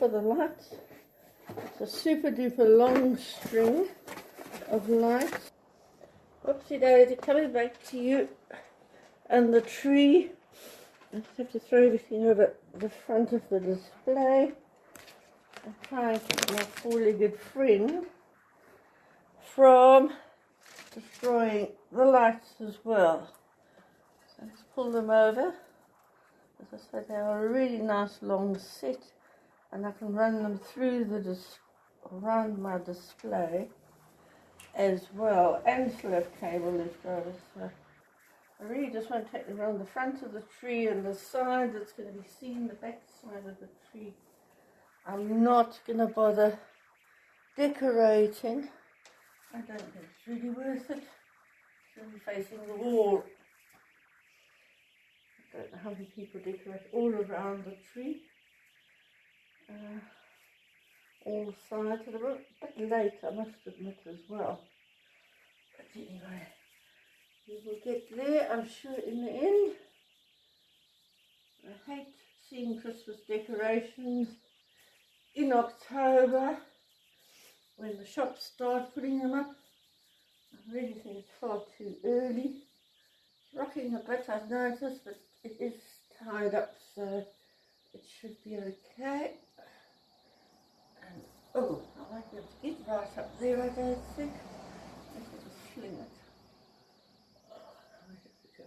for the lights. It's a super duper long string of lights. Whoopsie daisy, coming back to you. And the tree. I just have to throw everything over the front of the display. I'm trying to keep my four-legged friend from destroying the lights as well. So let's pull them over. As I said, they are a really nice long set, and I can run them through the around my display as well, and still have cable left over. So I really just want to take them around the front of the tree and the side that's going to be seen, the back side of the tree. I'm not going to bother decorating. I don't think it's really worth it. It's going to be facing the wall. I don't know how many people decorate all around the tree. All sides of the room. A bit late, I must admit, as well. But anyway, we will get there, I'm sure, in the end. I hate seeing Christmas decorations in October when the shops start putting them up. I really think it's far too early. It's rocking a bit, I've noticed, but it is tied up, so it should be okay. And oh, I might be able to get right up there, I don't think. Let's just fling it. Where did we go?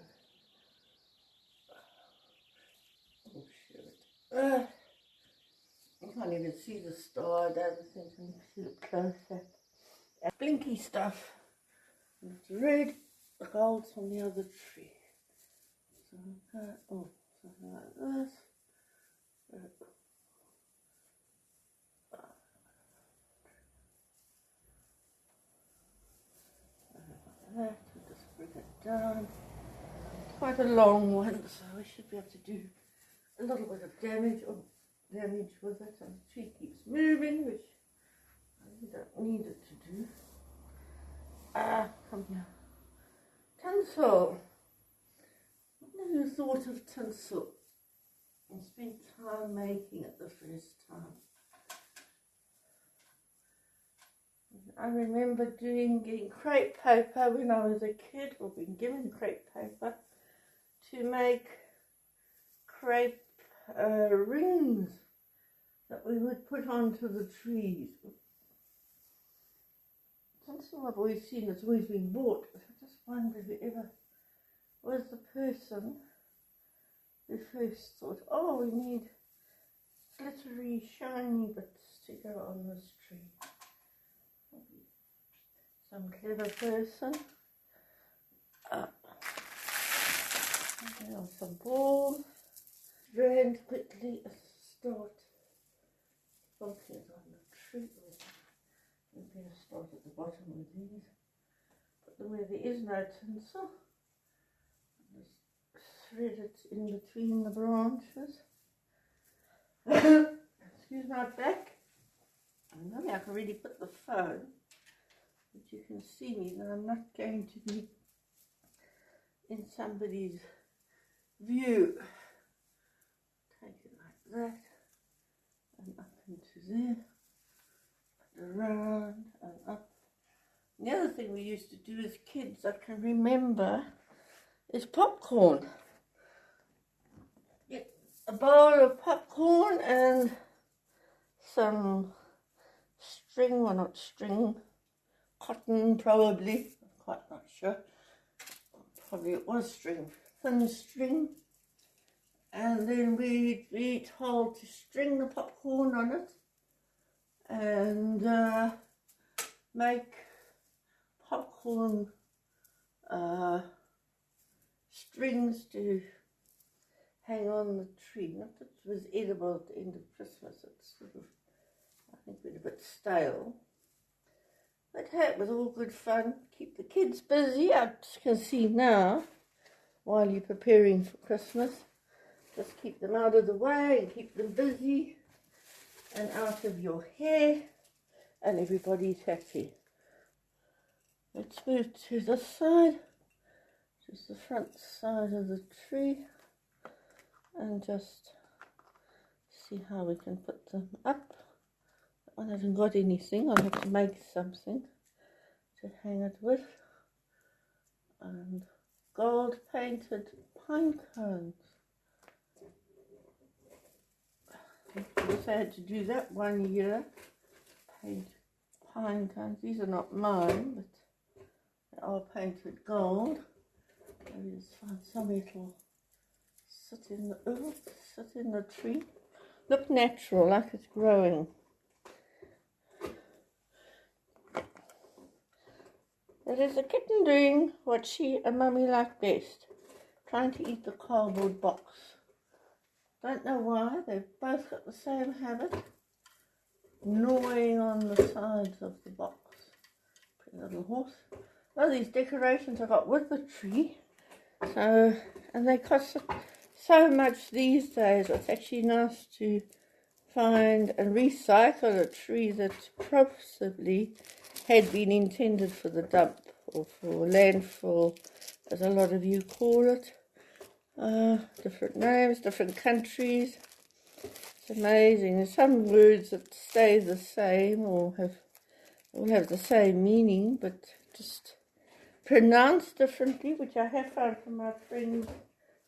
Oh, shit. You can't even see the star, I don't think. Let me see it closer. Blinky stuff. And it's red, the gold's on the other tree. So, oh, something like this. That, we'll just bring it down. It's quite a long one, so we should be able to do a little bit of damage with it, and the tree keeps moving, which I really don't need it to do. Come here. Tinsel. What have you thought of tinsel? I spent time making it the first time. I remember getting crepe paper when I was a kid, or being given crepe paper to make crepe rings that we would put onto the trees. Tinsel I've always seen, it's always been bought, but I just wonder if it ever was the person who first thought, oh, we need glittery, shiny bits to go on this tree. Some clever person. There are some balls. And quickly start focusing on the tree. I'm going to start at the bottom with these. Put them where there is no tinsel. Just thread it in between the branches. Excuse my back. I know I can really put the phone, but you can see me that I'm not going to be in somebody's view. Take it like that and up into there, put around and up. And the other thing we used to do as kids, I can remember, is popcorn. Get a bowl of popcorn and some string, well not string, cotton probably, I'm quite not sure, probably it was string, thin string, and then we'd be told to string the popcorn on it and make popcorn strings to hang on the tree. Not that it was edible at the end of Christmas, it's sort of, I think, been a bit stale. But hey, it was all good fun. Keep the kids busy. I can see now, while you're preparing for Christmas, just keep them out of the way and keep them busy and out of your hair, and everybody's happy. Let's move to this side, just the front side of the tree, and just see how we can put them up. That one hasn't got anything. I'll have to make something to hang it with. And gold painted pine cones. I also had to do that 1 year. Paint pine cones. These are not mine, but they are painted gold. Maybe just find somewhere it'll sit in the tree. Look natural, like it's growing. That is the kitten doing what she and Mummy like best, trying to eat the cardboard box. Don't know why, they've both got the same habit, gnawing on the sides of the box. Pretty little horse. Well, these decorations I got with the tree, and they cost so much these days. It's actually nice to find and recycle a tree that possibly had been intended for the dump or for landfill, as a lot of you call it. Different names, different countries. It's amazing. There's some words that stay the same or all have the same meaning, but just pronounced differently, which I have found from my friends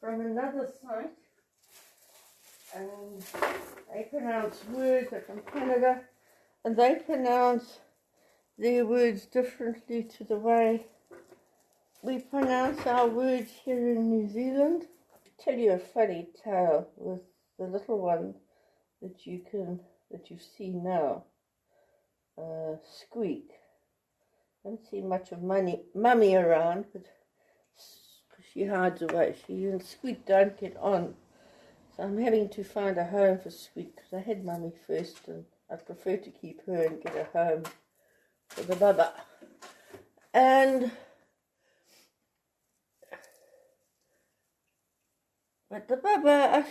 from another site. And they pronounce words, they're from Canada, and they pronounce their words differently to the way we pronounce our words here in New Zealand. I'll tell you a funny tale with the little one that you see now, Squeak. I haven't seen much of Mummy around, but she hides away. She and Squeak don't get on. So I'm having to find a home for Squeak, because I had Mummy first and I prefer to keep her and get a home for the bubba. But the bubba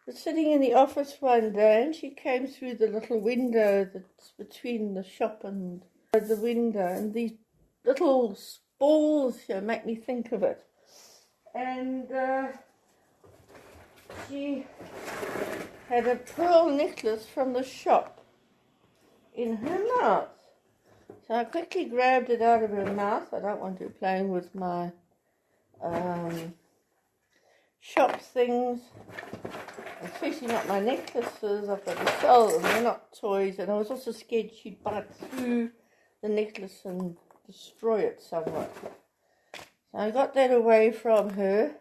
was sitting in the office one day, and she came through the little window that's between the shop and the window, and these little balls here make me think of it. And she had a pearl necklace from the shop in her mouth. So I quickly grabbed it out of her mouth. I don't want her playing with my shop things, especially not my necklaces. I've got to sell them, they're not toys. And I was also scared she'd bite through the necklace and destroy it somewhat. So I got that away from her,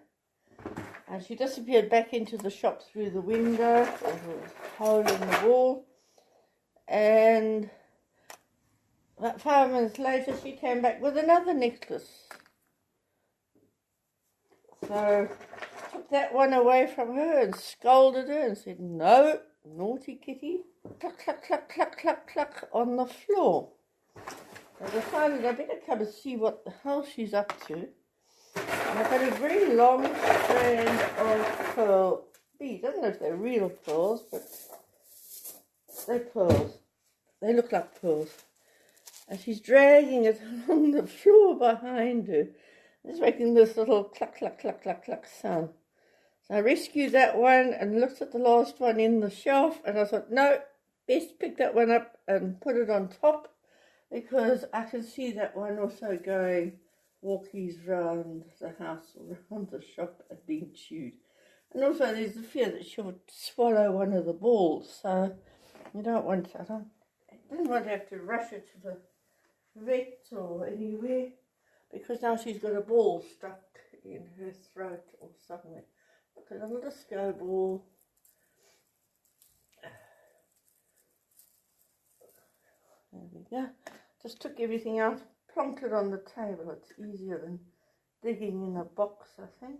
and she disappeared back into the shop through the window, or the hole in the wall. And about 5 minutes later, she came back with another necklace. So I took that one away from her and scolded her and said, "No, naughty kitty." Cluck, cluck, cluck, cluck, cluck, cluck on the floor. I decided I better come and see what the hell she's up to. And I've got a very long strand of pearl beads. I don't know if they're real pearls, but they're pearls. They look like pearls. And she's dragging it along the floor behind her. It's making this little cluck, cluck, cluck, cluck, cluck sound. So I rescued that one and looked at the last one in the shelf, and I thought, no, best pick that one up and put it on top, because I can see that one also going walkies round the house or around the shop and being chewed. And also there's the fear that she'll swallow one of the balls, so I didn't want to have to rush her to the vet or anywhere, because now she's got a ball stuck in her throat or somewhere. Look, a little disco ball. There we go. Just took everything out, plonked it on the table. It's easier than digging in a box, I think.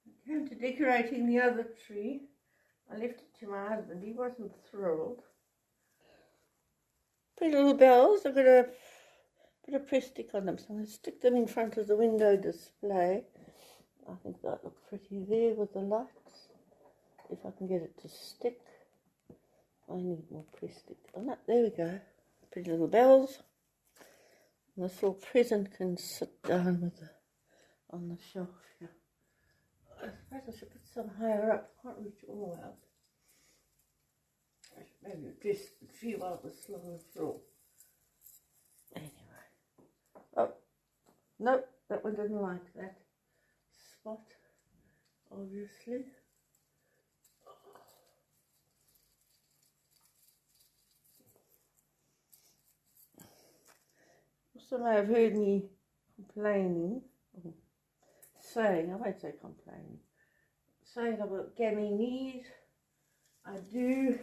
I came to decorating the other tree. I left it to my husband. He wasn't thrilled. Pretty little bells. I've got a bit of press stick on them, so I'm going to stick them in front of the window display. I think that looks pretty there with the lights. If I can get it to stick. I need more press stick on that. There we go. Pretty little bells. And this little present can sit down with on the shelf here. I suppose I should put some higher up. I can't reach all the way out. I should maybe address the tree while it was still on the floor. Anyway. Oh, no, that one didn't like that spot, obviously. Also may have heard me complaining, or saying, I won't say complaining, saying about gammy knees. I do.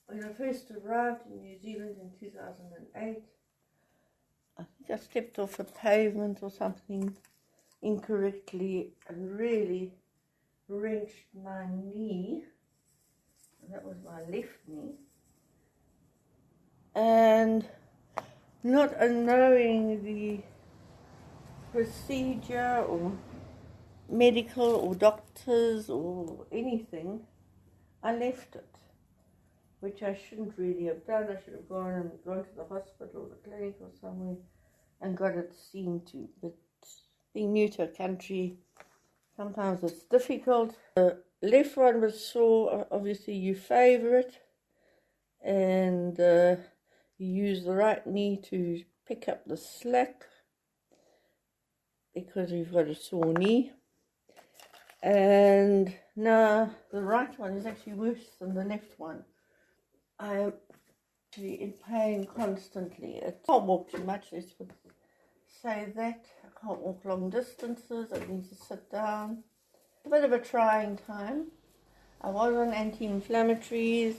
When I first arrived in New Zealand in 2008, I think I stepped off a pavement or something incorrectly and really wrenched my knee, and that was my left knee, and not knowing the procedure or medical or doctors or anything, I left it, which I shouldn't really have done. I should have gone to the hospital or the clinic or somewhere and got it seen to. But being new to a country, sometimes it's difficult. The left one was sore. Obviously you favour it, and you use the right knee to pick up the slack because you've got a sore knee. And now the right one is actually worse than the left one. I am actually in pain constantly. I can't walk too much, let's say that. I can't walk long distances. I need to sit down. A bit of a trying time. I was on anti-inflammatories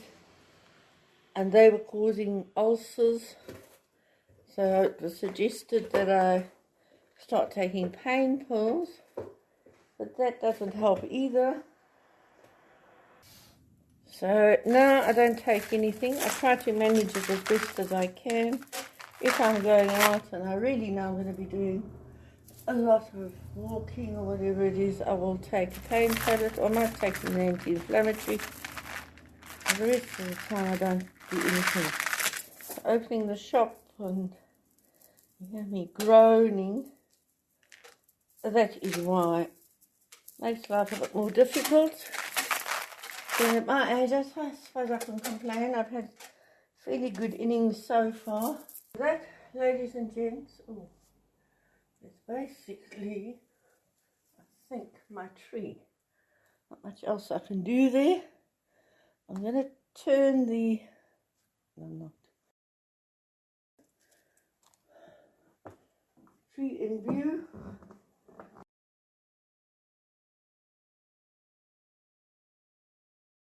and they were causing ulcers. So it was suggested that I start taking pain pills, but that doesn't help either. So now I don't take anything. I try to manage it as best as I can. If I'm going out and I really know I'm going to be doing a lot of walking or whatever it is, I will take a pain tablet, or I might take an anti-inflammatory. And the rest of the time I don't do anything. So opening the shop and you hear me groaning, that is why it makes life a bit more difficult. Then at my age, I suppose I can complain. I've had fairly good innings so far. That, ladies and gents, is basically, I think, my tree. Not much else I can do there. I'm going to turn the, no, I'm not, tree in view.